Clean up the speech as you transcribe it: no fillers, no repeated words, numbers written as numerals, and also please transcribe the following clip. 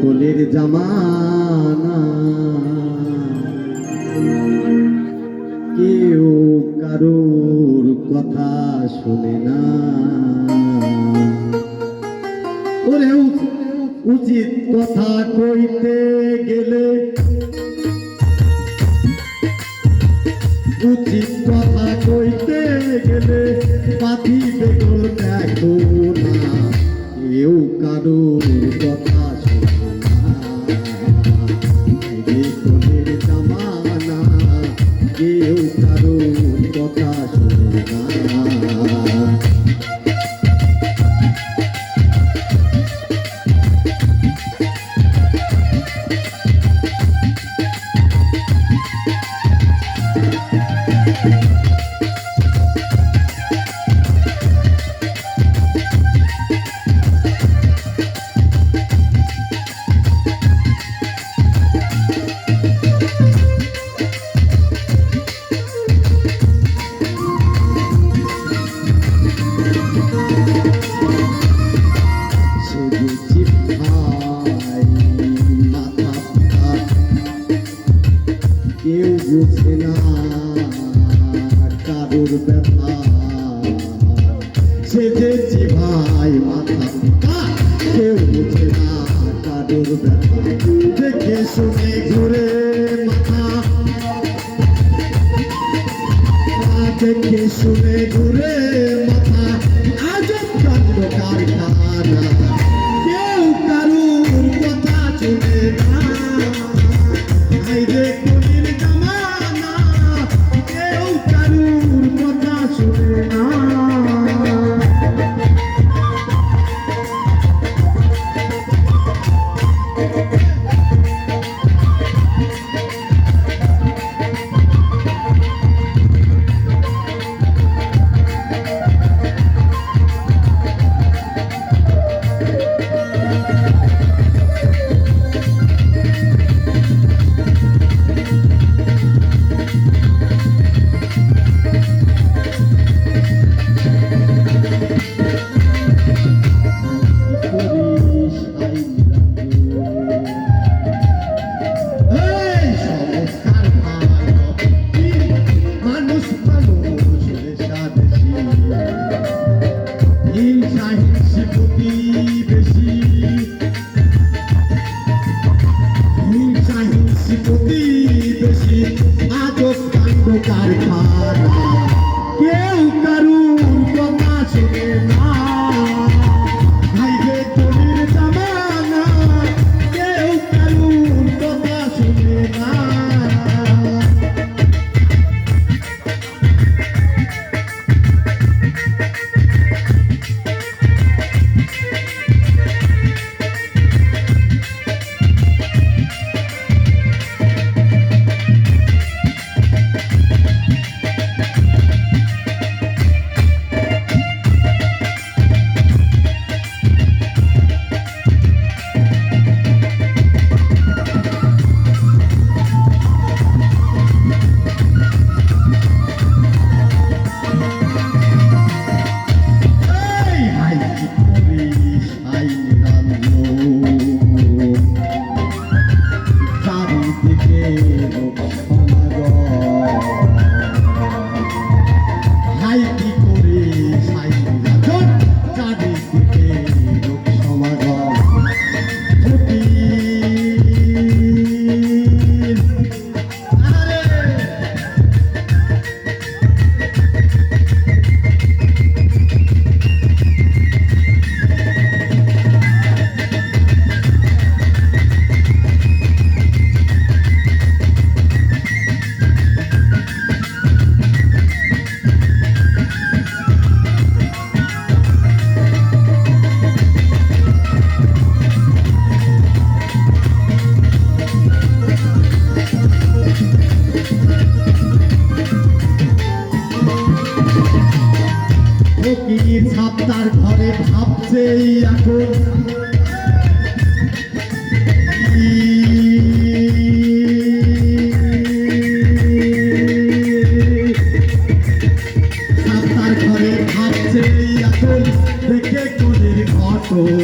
কলির জামানা কেউ কারুর কথা শুনে না। ওরে উচিত কথা কইতে গেলে, উচিত কথা কইতে গেলে পাখি বেগল দেখো না, কেউ কারুর কথা শুনে না। কলির জামানা কেউ কারুর কথা শুনে না। কেউ বুঝে না কারুর ব্যথা, সেজেছি ভাই মাথা পিতা, কেউ বুঝে না কারুর ব্যথা। দেখে শুনে ঘুরে মাথা, দেখে শুনে ঘুরে মাথা, আজব কাণ্ড কারখানা, কেউ কারুর কথা শুনে না। আজব কাণ্ড কারখানা, কেউ কারুর কথা শুনে না। ভাইরে কলির জামানা কেউ কারুর কথা শুনে না। তার ঘরে ভাবছে এখন তার ঘরে ভাবছে এখন দেখে কলির ঘটনা।